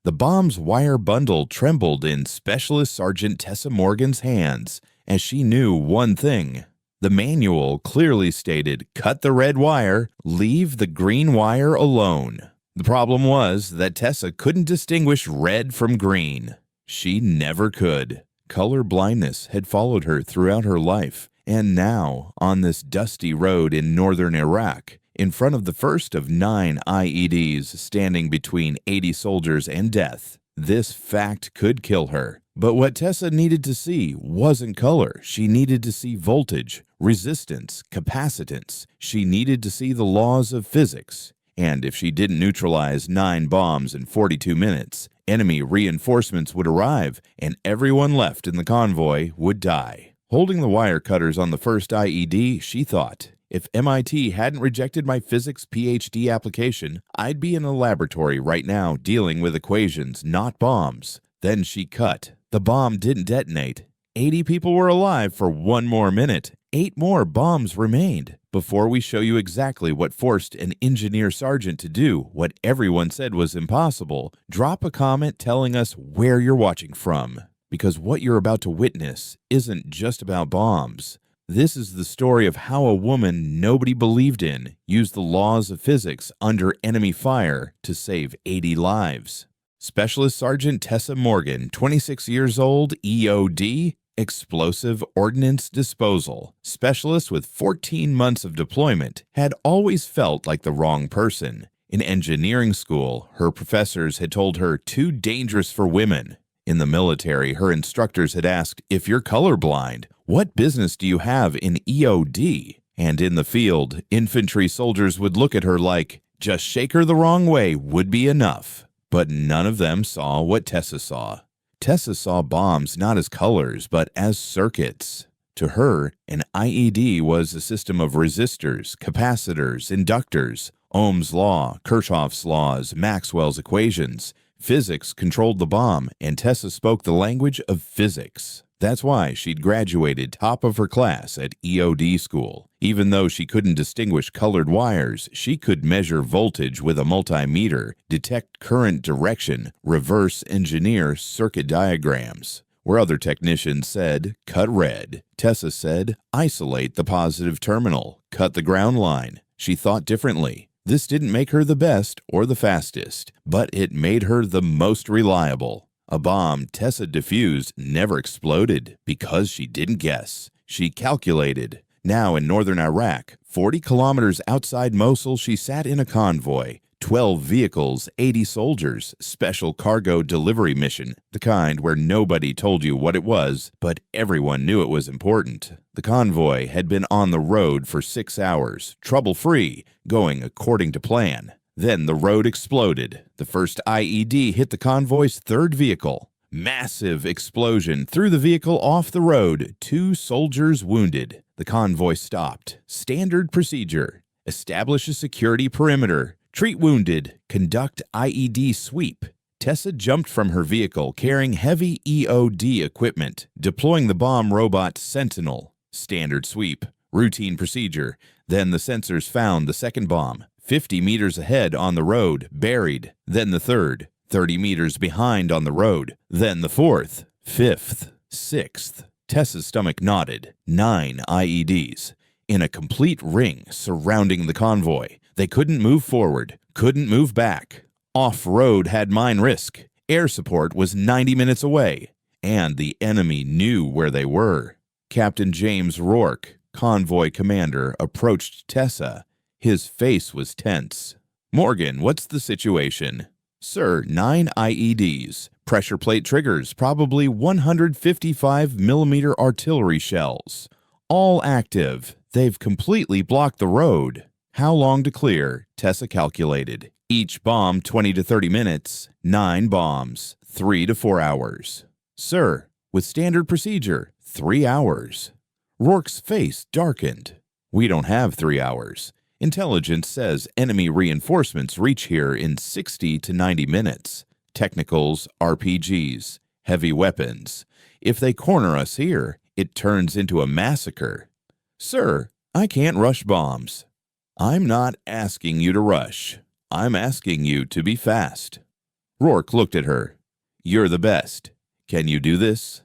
The bomb's wire bundle trembled in Specialist Sergeant Tessa Morgan's hands as she knew one thing. The manual clearly stated, "Cut the red wire, leave the green wire alone." The problem was that Tessa couldn't distinguish red from green. She never could. Color blindness had followed her throughout her life, and now, on this dusty road in northern Iraq, in front of the first of 9 IEDs standing between 80 soldiers and death, this fact could kill her. But what Tessa needed to see wasn't color. She needed to see voltage, resistance, capacitance. She needed to see the laws of physics. And if she didn't neutralize 9 bombs in 42 minutes, enemy reinforcements would arrive and everyone left in the convoy would die. Holding the wire cutters on the first IED, she thought, if MIT hadn't rejected my physics PhD application, I'd be in a laboratory right now dealing with equations, not bombs. Then she cut. The bomb didn't detonate. 80 people were alive for 1 more minute. 8 more bombs remained. Before we show you exactly what forced an engineer sergeant to do what everyone said was impossible, drop a comment telling us where you're watching from. Because what you're about to witness isn't just about bombs. This is the story of how a woman nobody believed in used the laws of physics under enemy fire to save 80 lives. Specialist Sergeant Tessa Morgan, 26 years old, EOD, Explosive Ordnance Disposal, specialist with 14 months of deployment, had always felt like the wrong person. In engineering school, her professors had told her too dangerous for women. In the military, her instructors had asked, if you're colorblind, what business do you have in EOD? And in the field, infantry soldiers would look at her like, just shake her the wrong way would be enough. But none of them saw what Tessa saw. Tessa saw bombs not as colors, but as circuits. To her, an IED was a system of resistors, capacitors, inductors, Ohm's law, Kirchhoff's laws, Maxwell's equations. Physics controlled the bomb, and Tessa spoke the language of physics. That's why she'd graduated top of her class at EOD school. Even though she couldn't distinguish colored wires, she could measure voltage with a multimeter, detect current direction, reverse engineer circuit diagrams. Where other technicians said, cut red, Tessa said, isolate the positive terminal, cut the ground line. She thought differently. This didn't make her the best or the fastest, but it made her the most reliable. A bomb Tessa defused never exploded because she didn't guess. She calculated. Now in northern Iraq, 40 kilometers outside Mosul, she sat in a convoy. 12 vehicles, 80 soldiers, special cargo delivery mission, the kind where nobody told you what it was, but everyone knew it was important. The convoy had been on the road for 6 hours, trouble-free, going according to plan. Then the road exploded. The first IED hit the convoy's 3rd vehicle. Massive explosion threw the vehicle off the road. 2 soldiers wounded. The convoy stopped. Standard procedure. Establish a security perimeter. Treat wounded. Conduct IED sweep. Tessa jumped from her vehicle carrying heavy EOD equipment, deploying the bomb robot Sentinel. Standard sweep. Routine procedure. Then the sensors found the second bomb. 50 meters ahead on the road, buried. Then the third. 30 meters behind on the road. Then the fourth. 5th. 6th. Tessa's stomach nodded. 9 IEDs. In a complete ring surrounding the convoy. They couldn't move forward, couldn't move back. Off-road had mine risk. Air support was 90 minutes away. And the enemy knew where they were. Captain James Rourke, convoy commander, approached Tessa. His face was tense. Morgan, what's the situation? Sir, 9 IEDs. Pressure plate triggers, probably 155mm artillery shells. All active. They've completely blocked the road. How long to clear? Tessa calculated. Each bomb 20 to 30 minutes. 9 bombs. 3 to 4 hours. Sir, with standard procedure, 3 hours. Rourke's face darkened. We don't have 3 hours. Intelligence says enemy reinforcements reach here in 60 to 90 minutes. Technicals, RPGs, heavy weapons. If they corner us here, it turns into a massacre. Sir, I can't rush bombs. I'm not asking you to rush. I'm asking you to be fast. Rourke looked at her. "You're the best. Can you do this?"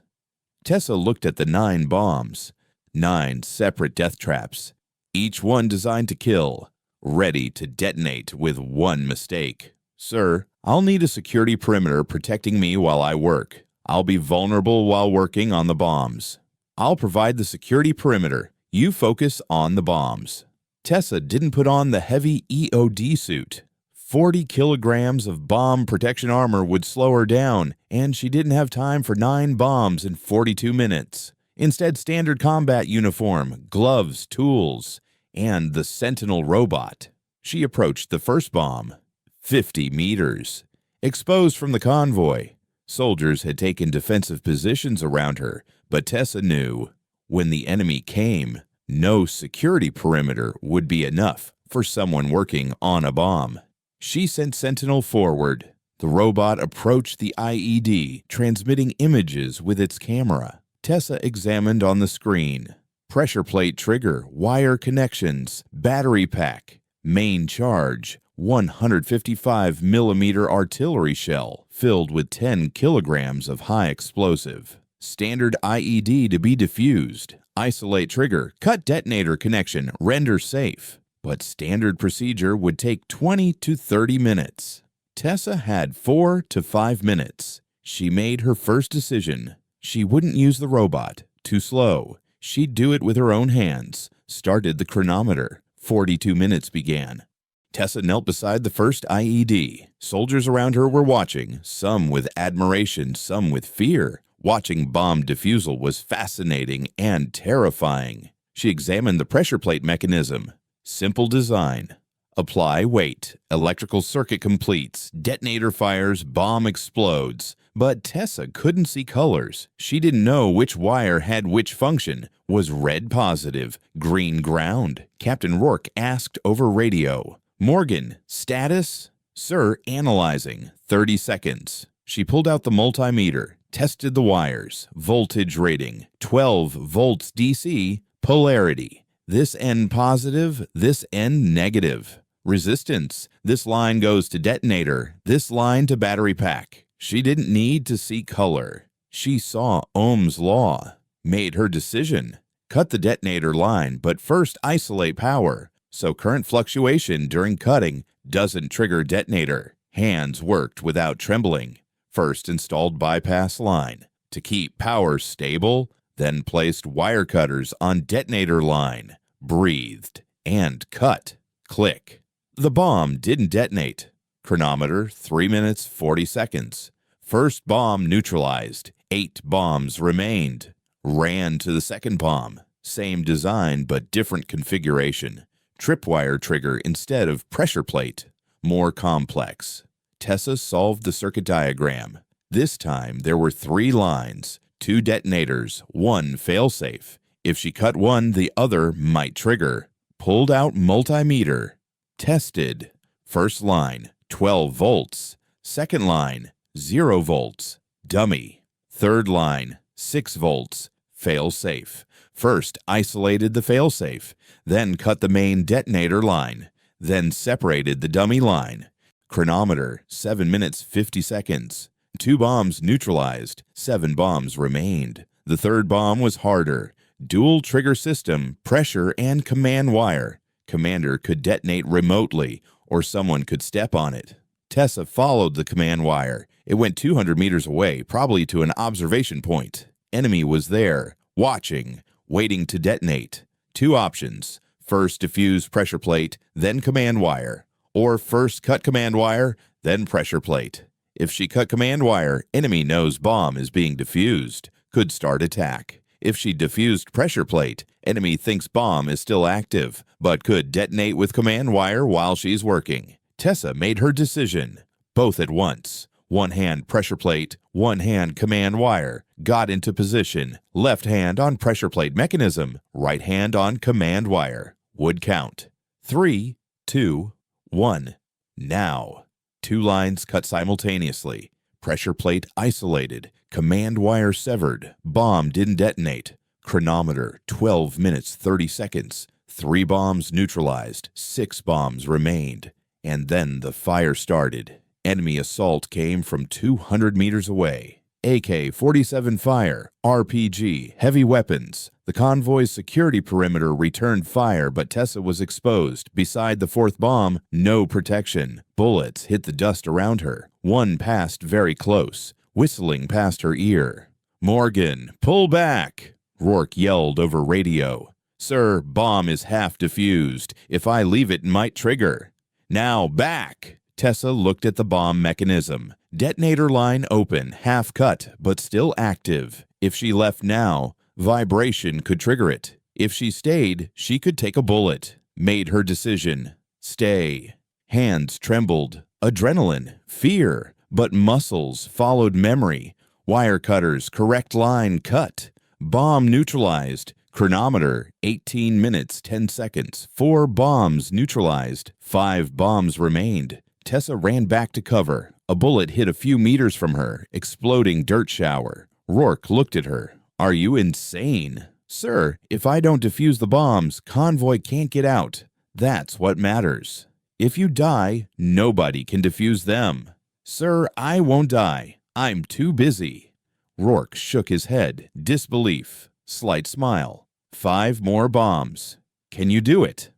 Tessa looked at the 9 bombs. 9 separate death traps, each one designed to kill, ready to detonate with one mistake. "Sir, I'll need a security perimeter protecting me while I work. I'll be vulnerable while working on the bombs. I'll provide the security perimeter. You focus on the bombs." Tessa didn't put on the heavy EOD suit. 40 kilograms of bomb protection armor would slow her down, and she didn't have time for 9 bombs in 42 minutes. Instead, standard combat uniform, gloves, tools, and the Sentinel robot. She approached the first bomb. 50 meters. Exposed from the convoy. Soldiers had taken defensive positions around her, but Tessa knew when the enemy came, no security perimeter would be enough for someone working on a bomb. She sent Sentinel forward. The robot approached the IED, transmitting images with its camera. Tessa examined on the screen. Pressure plate trigger, wire connections, battery pack, main charge, 155 millimeter artillery shell filled with 10 kilograms of high explosive. Standard IED to be defused. Isolate trigger, cut detonator connection, render safe. But standard procedure would take 20 to 30 minutes. Tessa had 4 to 5 minutes. She made her first decision. She wouldn't use the robot. Too slow. She'd do it with her own hands. Started the chronometer. 42 minutes began. Tessa knelt beside the first IED. Soldiers around her were watching, some with admiration, some with fear. Watching bomb defusal was fascinating and terrifying. She examined the pressure plate mechanism. Simple design. Apply weight. Electrical circuit completes. Detonator fires. Bomb explodes. But Tessa couldn't see colors. She didn't know which wire had which function. Was red positive? Green ground? Captain Rourke asked over radio. "Morgan, status?" "Sir, analyzing. 30 seconds. She pulled out the multimeter. Tested the wires. Voltage rating. 12 volts DC. Polarity. This end positive, this end negative. Resistance. This line goes to detonator. This line to battery pack. She didn't need to see color. She saw Ohm's law. Made her decision. Cut the detonator line, but first isolate power, so current fluctuation during cutting doesn't trigger detonator. Hands worked without trembling. First installed bypass line. To keep power stable, then placed wire cutters on detonator line. Breathed and cut. Click. The bomb didn't detonate. Chronometer 3 minutes 40 seconds. First bomb neutralized. 8 bombs remained. Ran to the second bomb. Same design but different configuration. Tripwire trigger instead of pressure plate. More complex. Tessa solved the circuit diagram. This time there were 3 lines, 2 detonators, 1 failsafe. If she cut one, the other might trigger. Pulled out multimeter. Tested. First line, 12 volts. Second line, 0 volts. Dummy. Third line, 6 volts. Failsafe. First isolated the failsafe, then cut the main detonator line, then separated the dummy line. Chronometer, 7 minutes 50 seconds. 2 bombs neutralized, 7 bombs remained. The third bomb was harder. Dual trigger system, pressure, and command wire. Commander could detonate remotely, or someone could step on it. Tessa followed the command wire. It went 200 meters away, probably to an observation point. Enemy was there, watching, waiting to detonate. 2 options. First defuse pressure plate, then command wire. Or first cut command wire, then pressure plate. If she cut command wire, enemy knows bomb is being defused. Could start attack. If she defused pressure plate, enemy thinks bomb is still active, but could detonate with command wire while she's working. Tessa made her decision. Both at once. One hand pressure plate, one hand command wire. Got into position. Left hand on pressure plate mechanism, right hand on command wire. Would count. 3, 2, 1. Now. 2 lines cut simultaneously. Pressure plate isolated. Command wire severed. Bomb didn't detonate. Chronometer 12 minutes 30 seconds. 3 bombs neutralized. 6 bombs remained. And then the fire started. Enemy assault came from 200 meters away. AK-47 fire, RPG, heavy weapons. The convoy's security perimeter returned fire, but Tessa was exposed. Beside the fourth bomb, no protection. Bullets hit the dust around her. One passed very close, whistling past her ear. "Morgan, pull back!" Rourke yelled over radio. "Sir, bomb is half defused. If I leave it might trigger." "Now back!" Tessa looked at the bomb mechanism. Detonator line open, half cut, but still active. If she left now, vibration could trigger it. If she stayed, she could take a bullet. Made her decision. Stay. Hands trembled. Adrenaline, fear, but muscles followed memory. Wire cutters, correct line cut. Bomb neutralized. Chronometer, 18 minutes, 10 seconds. 4 bombs neutralized. 5 bombs remained. Tessa ran back to cover. A bullet hit a few meters from her, exploding dirt shower. Rourke looked at her. "Are you insane?" "Sir, if I don't defuse the bombs, convoy can't get out. That's what matters. If you die, nobody can defuse them." "Sir, I won't die. I'm too busy." Rourke shook his head, disbelief, slight smile. 5 more bombs. "Can you do it?"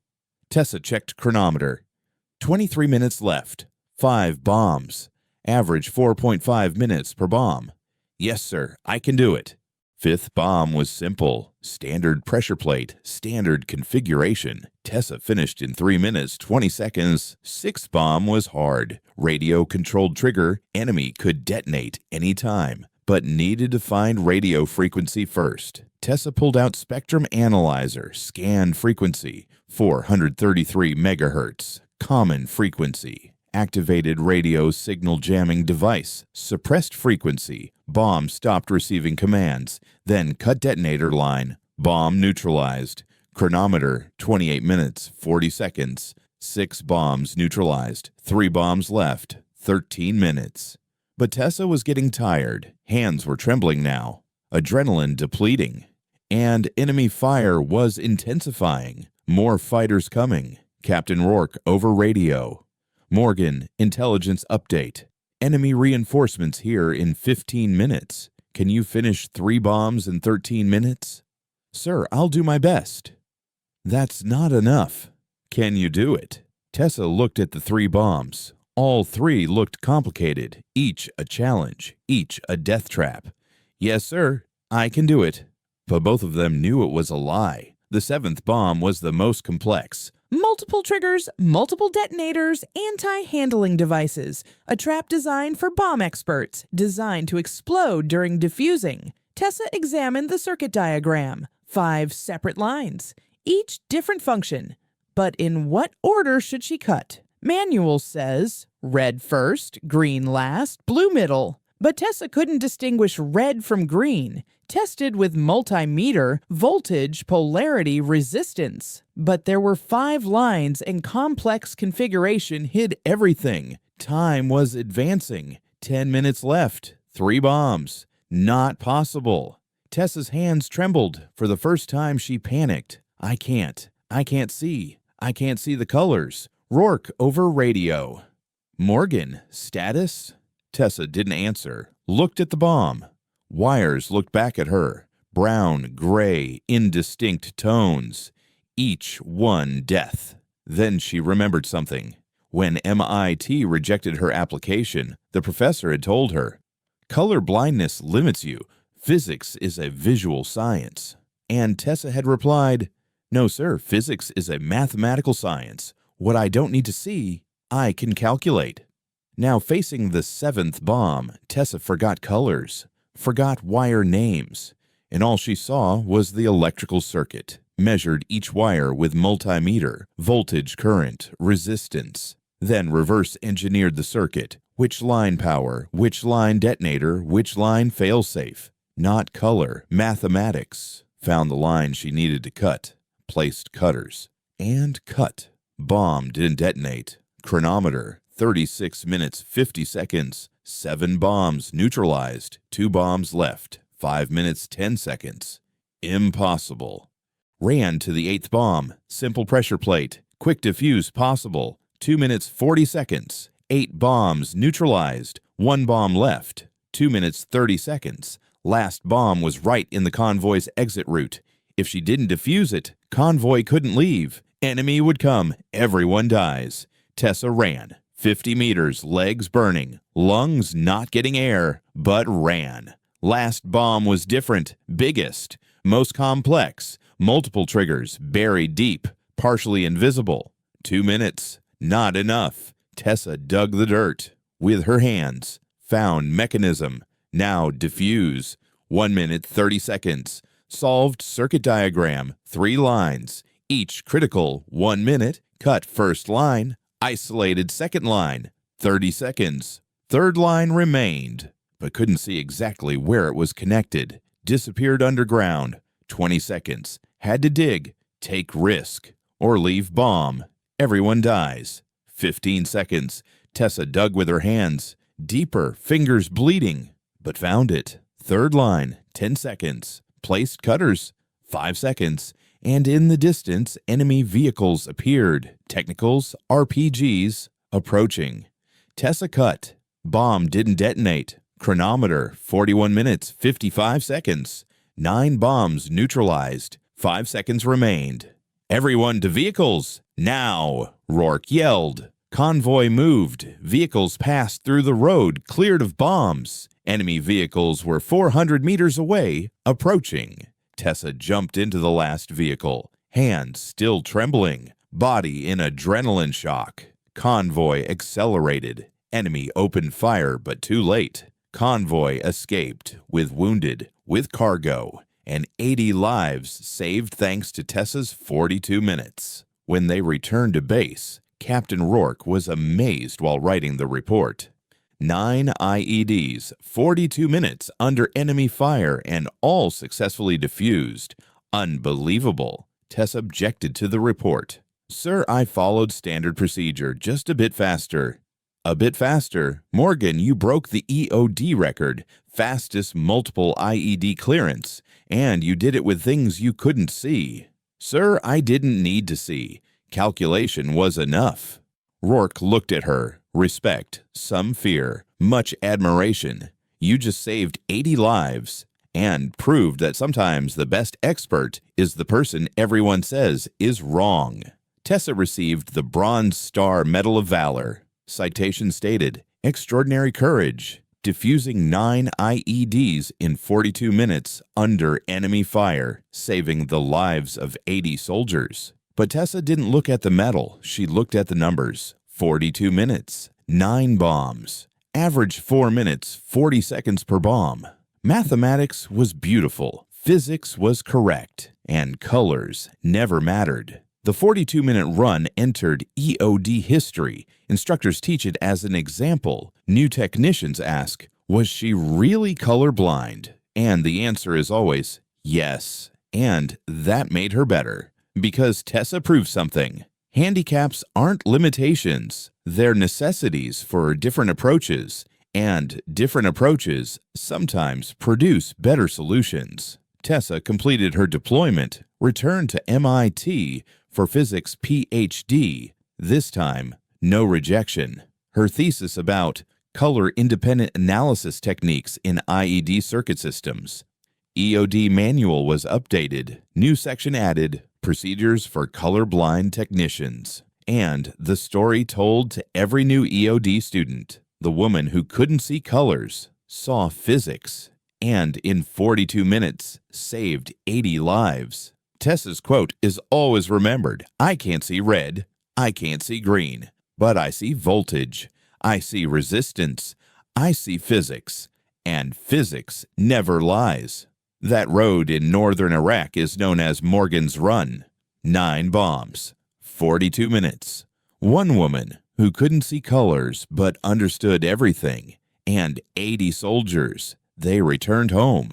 Tessa checked chronometer. 23 minutes left. 5 bombs. Average 4.5 minutes per bomb. "Yes, sir, I can do it." Fifth bomb was simple. Standard pressure plate, standard configuration. Tessa finished in 3 minutes, 20 seconds. Sixth bomb was hard. Radio-controlled trigger. Enemy could detonate any time, but needed to find radio frequency first. Tessa pulled out spectrum analyzer, scanned frequency, 433 megahertz. Common frequency. Activated radio signal jamming device. Suppressed frequency. Bomb stopped receiving commands. Then cut detonator line. Bomb neutralized. Chronometer, 28 minutes, 40 seconds. 6 bombs neutralized. 3 bombs left. 13 minutes. But Tessa was getting tired. Hands were trembling now. Adrenaline depleting. And enemy fire was intensifying. More fighters coming. Captain Rourke over radio. "Morgan, intelligence update. Enemy reinforcements here in 15 minutes. Can you finish 3 bombs in 13 minutes?" "Sir, I'll do my best." "That's not enough. Can you do it?" Tessa looked at the 3 bombs. All 3 looked complicated, each a challenge, each a death trap. "Yes, sir, I can do it." But both of them knew it was a lie. The 7th bomb was the most complex. Multiple triggers, multiple detonators, anti-handling devices. A trap designed for bomb experts, designed to explode during defusing. Tessa examined the circuit diagram. 5 separate lines, each different function. But in what order should she cut? Manual says red first, green last, blue middle. But Tessa couldn't distinguish red from green. Tested with multimeter, voltage, polarity, resistance. But there were 5 lines and complex configuration hid everything. Time was advancing. 10 minutes left. 3 bombs. Not possible. Tessa's hands trembled. For the first time she panicked. I can't see. I can't see the colors." Rourke over radio. "Morgan, status?" Tessa didn't answer. Looked at the bomb. Wires looked back at her. Brown, gray, indistinct tones. Each one death. Then she remembered something. When MIT rejected her application, the professor had told her, "Colorblindness limits you. Physics is a visual science." And Tessa had replied, "No, sir, physics is a mathematical science. What I don't need to see, I can calculate." Now facing the 7th bomb, Tessa forgot colors, forgot wire names, and all she saw was the electrical circuit, measured each wire with multimeter, voltage, current, resistance, then reverse engineered the circuit, which line power, which line detonator, which line failsafe. Not color, mathematics. Found the line she needed to cut, placed cutters, and cut. Bomb didn't detonate. Chronometer, 36 minutes, 50 seconds. 7 bombs neutralized. 2 bombs left. 5 minutes, 10 seconds. Impossible. Ran to the 8th bomb. Simple pressure plate. Quick defuse possible. 2 minutes, 40 seconds. 8 bombs neutralized, 1 bomb left, 2 minutes 30 seconds. Last bomb was right in the convoy's exit route. If she didn't defuse it, convoy couldn't leave. Enemy would come. Everyone dies. Tessa ran. 50 meters, legs burning, lungs not getting air, but ran. Last bomb was different, biggest, most complex, multiple triggers, buried deep, partially invisible. 2 minutes, not enough. Tessa dug the dirt with her hands, found mechanism, now defuse. 1 minute 30 seconds, solved circuit diagram, 3 lines, each critical. 1 minute, cut first line, isolated second line, 30 seconds. Third line remained, but couldn't see exactly where it was connected. Disappeared underground, 20 seconds. Had to dig, take risk, or leave bomb. Everyone dies. 15 seconds. Tessa dug with her hands, deeper, fingers bleeding, but found it. Third line, 10 seconds. Placed cutters, 5 seconds. And in the distance, enemy vehicles appeared. Technicals, RPGs, approaching. Tessa cut. Bomb didn't detonate. Chronometer, 41 minutes, 55 seconds. 9 bombs neutralized. 5 seconds remained. Everyone to vehicles, now, Rourke yelled. Convoy moved. Vehicles passed through the road, cleared of bombs. Enemy vehicles were 400 meters away, approaching. Tessa jumped into the last vehicle, hands still trembling, body in adrenaline shock. Convoy accelerated. Enemy opened fire, but too late. Convoy escaped, with wounded, with cargo, and 80 lives saved thanks to Tessa's 42 minutes. When they returned to base, Captain Rourke was amazed while writing the report. 9 IEDs, 42 minutes under enemy fire, and all successfully defused. Unbelievable. Tessa objected to the report. Sir, I followed standard procedure, just a bit faster. A bit faster? Morgan, you broke the EOD record, fastest multiple IED clearance, and you did it with things you couldn't see. Sir, I didn't need to see. Calculation was enough. Rourke looked at her. Respect, some fear, much admiration. You just saved 80 lives and proved that sometimes the best expert is the person everyone says is wrong. Tessa received the Bronze Star Medal of Valor. Citation stated, extraordinary courage, defusing 9 IEDs in 42 minutes under enemy fire, saving the lives of 80 soldiers. But Tessa didn't look at the medal, she looked at the numbers. 42 minutes, 9 bombs, average 4 minutes, 40 seconds per bomb. Mathematics was beautiful, physics was correct, and colors never mattered. The 42-minute run entered EOD history. Instructors teach it as an example. New technicians ask, was she really colorblind? And the answer is always yes. And that made her better, because Tessa proved something. Handicaps aren't limitations. They're necessities for different approaches, and different approaches sometimes produce better solutions. Tessa completed her deployment, returned to MIT for physics PhD, this time no rejection. Her thesis about color-independent analysis techniques in IED circuit systems. EOD manual was updated, new section added, procedures for colorblind technicians. And the story told to every new EOD student. The woman who couldn't see colors saw physics, and in 42 minutes saved 80 lives. Tessa's quote is always remembered. I can't see red, I can't see green, but I see voltage, I see resistance, I see physics, and physics never lies. That road in northern Iraq is known as Morgan's Run. 9 bombs, 42 minutes. One woman who couldn't see colors but understood everything, and 80 soldiers. They returned home.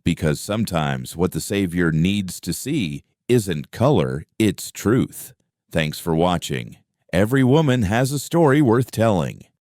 Because sometimes what the Savior needs to see isn't color, it's truth. Thanks for watching. Every woman has a story worth telling.